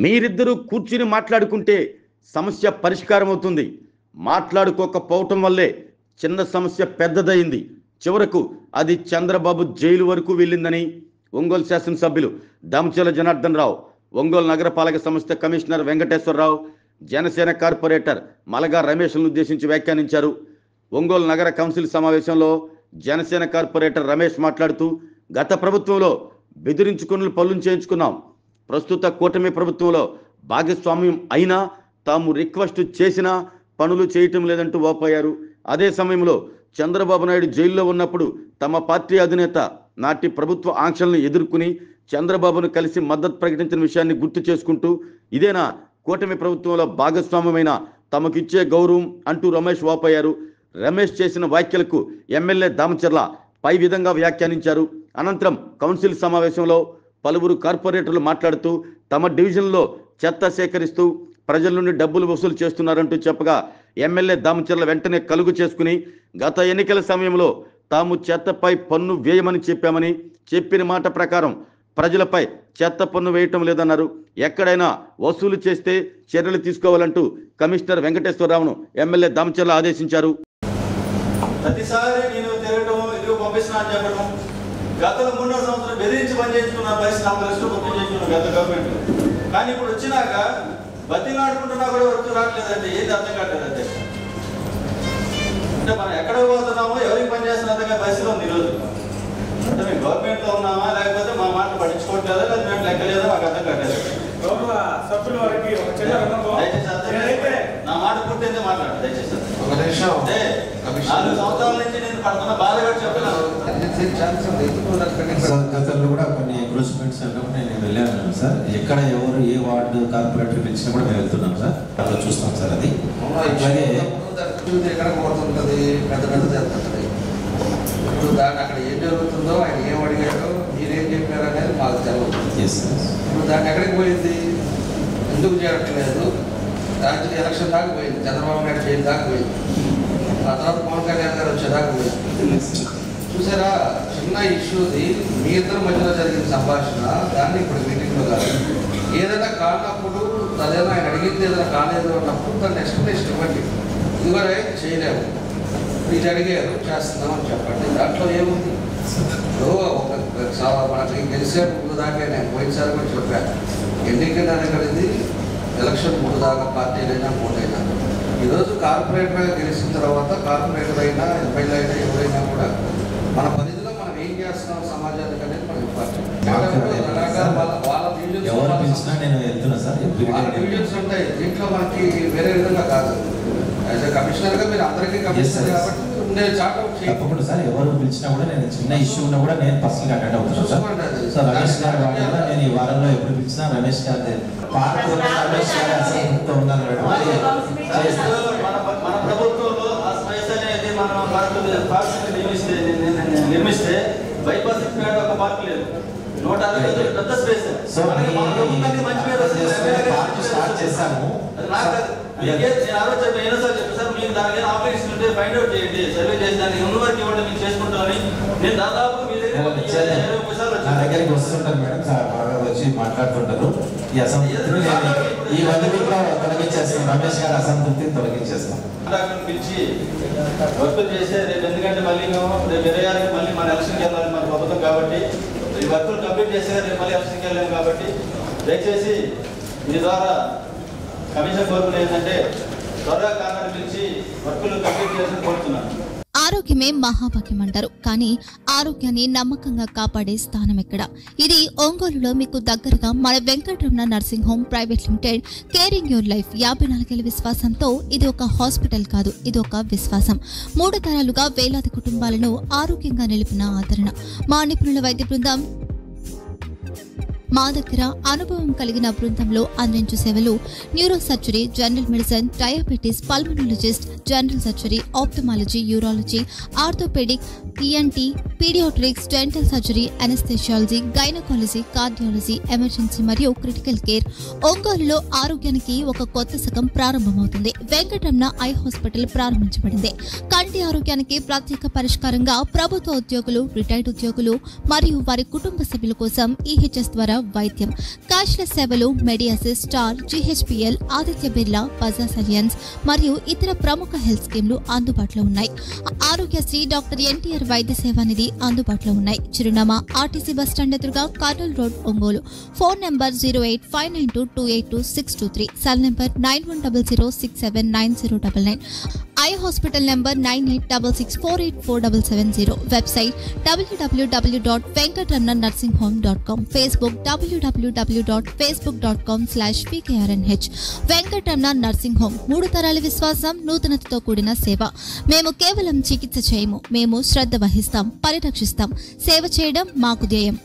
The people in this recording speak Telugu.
మీరిద్దరూ కూర్చుని మాట్లాడుకుంటే సమస్య పరిష్కారం అవుతుంది. మాట్లాడుకోకపోవటం వల్లే చిన్న సమస్య పెద్దదైంది. చివరకు అది చంద్రబాబు జైలు వరకు వెళ్ళిందని ఒంగోలు శాసనసభ్యులు దామచర్ల జనార్దన్ రావు, ఒంగోలు నగరపాలక సంస్థ commissioner Venkateswararao, Janasena corporator Malaga రమేష్లను ఉద్దేశించి వ్యాఖ్యానించారు. ఒంగోలు నగర కౌన్సిల్ సమావేశంలో జనసేన కార్పొరేటర్ రమేష్ మాట్లాడుతూ, గత ప్రభుత్వంలో బెదిరించుకుని పనులు చేయించుకున్నాం. ప్రస్తుత కూటమి ప్రభుత్వంలో భాగస్వామ్యం అయినా తాము రిక్వెస్ట్ చేసినా పనులు చేయటం లేదంటూ వాపోయారు. అదే సమయంలో చంద్రబాబు నాయుడు జైల్లో ఉన్నప్పుడు తమ పార్టీ అధినేత నాటి ప్రభుత్వ ఆంక్షలను ఎదుర్కొని చంద్రబాబును కలిసి మద్దతు ప్రకటించిన విషయాన్ని గుర్తు చేసుకుంటూ, ఇదేనా కూటమి ప్రభుత్వంలో భాగస్వామ్యమైన తమకిచ్చే గౌరవం అంటూ రమేష్ వాపోయారు. రమేష్ చేసిన వ్యాఖ్యలకు ఎమ్మెల్యే దామచర్ల పై విధంగా వ్యాఖ్యానించారు. అనంతరం కౌన్సిల్ సమావేశంలో పలువురు కార్పొరేటర్లు మాట్లాడుతూ, తమ డివిజన్లో చెత్త సేకరిస్తూ ప్రజల నుండి డబ్బులు వసూలు చేస్తున్నారంటూ చెప్పగా ఎమ్మెల్యే దామచర్ల వెంటనే కలుగు చేసుకుని, గత ఎన్నికల సమయంలో తాము చెత్తపై పన్ను వేయమని చెప్పామని, చెప్పిన మాట ప్రకారం ప్రజలపై చెత్త పన్ను వేయటం లేదన్నారు. ఎక్కడైనా వసూలు చేస్తే చర్యలు తీసుకోవాలంటూ కమిషనర్ వెంకటేశ్వరరావును ఎమ్మెల్యే దామచర్ల ఆదేశించారు. ప్రతిసారి నేను తిరగడం, ఇదిగో పంపిస్తున్నా అని చెప్పడం, గతంలో 3 సంవత్సరాలు బెదిరించి పనిచేసుకున్న పరిస్థితి నాకు దృష్టిలో గుర్తు చేసుకున్నాను గత గవర్నమెంట్. కానీ ఇప్పుడు వచ్చినాక బతిలాడుకుంటున్నా కూడా వర్క్ రావట్లేదంటే ఏది అర్థం కావట్లేదంటే, అంటే మనం ఎక్కడ పోతున్నామో ఎవరికి పని చేస్తున్నా పరిస్థితి ఉంది ఈరోజు. అంటే మేము గవర్నమెంట్లో ఉన్నామా, లేకపోతే మా మాటలు పట్టించుకోవట్లేదా, లేదా మేము లెక్కలేదా, మాకు అర్థం కావట్లేదు. దయచేసి నా మాట పూర్తయితే మాట్లాడు దయచేసి. అంటే 4 సంవత్సరాల నుంచి నేను పడుతున్న బాధ కూడా చెప్తున్నాను. గతంలో కూడా కొన్ని ఎంక్రోచ్మెంట్స్ నేను వెళ్ళాను సార్. ఎక్కడ ఎవరు ఏ వార్డు కార్పొరేటర్ పిలిచినా కూడా మేము వెళ్తున్నాం సార్. అలా చూస్తాం సార్. అది అలాగే ఎక్కడ పోతుంటుంది, పెద్ద పెద్ద జరుగుతుంది. ఇప్పుడు దాన్ని అక్కడ ఏం జరుగుతుందో, ఆయన ఏం అడిగాడో, మీరేం చెప్పారు అనేది మాకు తెలియదు. ఇప్పుడు దాన్ని ఎక్కడికి పోయింది, ఎందుకు జరగట్లేదు, రాజ్యం ఎలక్షన్ దాకా పోయింది, చంద్రబాబు నాయుడు జైలు దాకా పోయింది, ఆ తర్వాత పవన్ కళ్యాణ్ గారు వచ్చేదాకా పోయింది. చూసారా, చిన్న ఇష్యూది మీ ఇద్దరు మధ్యలో జరిగిన సంభాషణ, దాన్ని ఇప్పుడు మీటింగ్లో కాదు, ఏదైనా కానప్పుడు అదేనా ఆయన అడిగింది ఏదైనా కాలేదు అన్నప్పుడు దాన్ని ఎక్స్ప్లెనేషన్ ఇవ్వండి. ఇది కూడా చేయలేము, ఇది అడిగారు చేస్తున్నాం అని చెప్పండి. దాంట్లో ఏముంది? మనకి గెలిచే ముందు దాకా నేను పోయినసారి కూడా చెప్పాను, ఎన్నికలు అనేది ఎలక్షన్ ముందు దాకా పార్టీలైనా మూడైనా. ఈరోజు కార్పొరేటర్గా గెలిచిన తర్వాత కార్పొరేటర్ అయినా ఎమ్మెల్యే అయినా ఎవరైనా కూడా మన పరిధిలో మనం ఏం చేస్తున్నాం సమాజానికి అనేది మనం ఇంపార్టెంట్. వాళ్ళ డివిజన్స్ ఉంటాయి, దీంట్లో మనకి వేరే విధంగా కాదు. యాజ్ ఎ కమిషనర్గా మీరు అందరికీ కమిషనర్ కాబట్టి ఉండే చాట తప్పకుండా సార్. ఎవరు పిలిచినా కూడా నేను చిన్న ఇష్యూ ఉన్నా కూడా నేను పర్సనల్గా అటెండ్ అవుతాను సార్. సో రమేష్ గారు వాడినా నేను ఈ వారంలో ఎప్పుడు పిలిచినా రమేష్ గారు రమేష్ గారు అసలు ఉన్నాను మేడం. మన ప్రభుత్వంలో ఆ స్పేస్ అనేది మనం పార్క్ నిర్మిస్తే బైపాస్ ఒక పార్క్ లేదు, 160 పెద్ద స్పేస్. స్టార్ట్ చేశాము. మీరు దానికి ఆపరేషన్ ఉంటే ఫైండ్ అవుట్ చేయండి, సర్వే చేసి దానికి ఉన్న వరకు ఇవ్వండి, మీకు చేసుకుంటామని. నేను దాదాపు మీ దగ్గరికి వస్తుంటాను మేడం, బాగా వచ్చి మాట్లాడుతుంటారు. ఈ అసంతృప్తిని ఈ 1 వీక్లో తొలగించేస్తాం. రమేష్ గారు అసంతృప్తిని తొలగించేస్తాం. పిలిచి వర్కులు చేస్తే రేపు, ఎందుకంటే మళ్ళీ మేము రేపు 26కి మళ్ళీ మన ఎలక్షన్కి వెళ్ళాలి మన ప్రభుత్వం కాబట్టి, ఈ వర్కులు కంప్లీట్ చేస్తే రేపు మళ్ళీ ఎలక్షన్కి వెళ్ళాము కాబట్టి దయచేసి మీ ద్వారా కమిషన్ కోరుకునేది ఏంటంటే త్వరగా కాంగ్రెస్ పిలిచి వర్కులు కంప్లీట్ చేసి కోరుతున్నాను. ఆరోగ్యమే మహాభాగ్యం అంటారు, కానీ ఆరోగ్యాన్ని నమ్మకంగా కాపాడే స్థానం ఎక్కడ? ఇది ఒంగోలులో మీకు దగ్గరగా మన Venkataramana nursing home private limited. Caring your life 54 ఏళ్ల విశ్వాసంతో ఇది ఒక హాస్పిటల్ కాదు, ఇది ఒక విశ్వాసం. 3 తరాలుగా వేలాది కుటుంబాలను ఆరోగ్యంగా నిలిపిన ఆదరణ. మా నిపుణుల వైద్య బృందం మా దగ్గర అనుభవం కలిగిన బృందంలో అందించే సేవలు neuro surgery, general medicine, diabetes, pulmonologist, general surgery, ophthalmology, urology, orthopaedic, ENT, paediatrics, dental surgery, anaesthesiology, gynaecology, cardiology, emergency మరియు క్రిటికల్ కేర్. ఒంగోలులో ఆరోగ్యానికి ఒక కొత్త శకం ప్రారంభమవుతుంది. వెంకటరమణ ఐ హాస్పిటల్ ప్రారంభించబడింది. కంటి ఆరోగ్యానికి ప్రత్యేక పరిష్కారంగా ప్రభుత్వ ఉద్యోగులు, రిటైర్డ్ ఉద్యోగులు మరియు వారి కుటుంబ సభ్యుల కోసం ఈహెచ్ఎస్ ద్వారా వైద్యం, క్యాష్లెస్ సేవలు, మెడియాసిస్, స్టార్, జీహెచ్పిఎల్, ఆదిత్య బిర్లా, బజాజ్ అలియన్స్ మరియు ఇతర ప్రముఖ హెల్త్ స్కీమ్లు అందుబాటులో ఉన్నాయి. ఆరోగ్యశ్రీ, డాక్టర్ ఎన్టీఆర్ వైద్య సేవా నిధి అందుబాటులో ఉన్నాయి. చిరునామా ఆర్టీసీ బస్టాండ్ ఎదురుగా, Kurnool road, Ongole. Phone number 08592282623, cell number 9100679099, eye hospital number 9866484770, website www.venkatramananursinghome.com, Facebook www.facebook.com/pkrnh. Venkataramana nursing home, 3 తరాల విశ్వాసం, నూతనతతో కూడిన సేవ. మేము కేవలం చికిత్స చేయము, మేము శ్రద్ధ వహిస్తాం, పరిరక్షిస్తాం. సేవ చేయడం మాకు ధ్యేయం.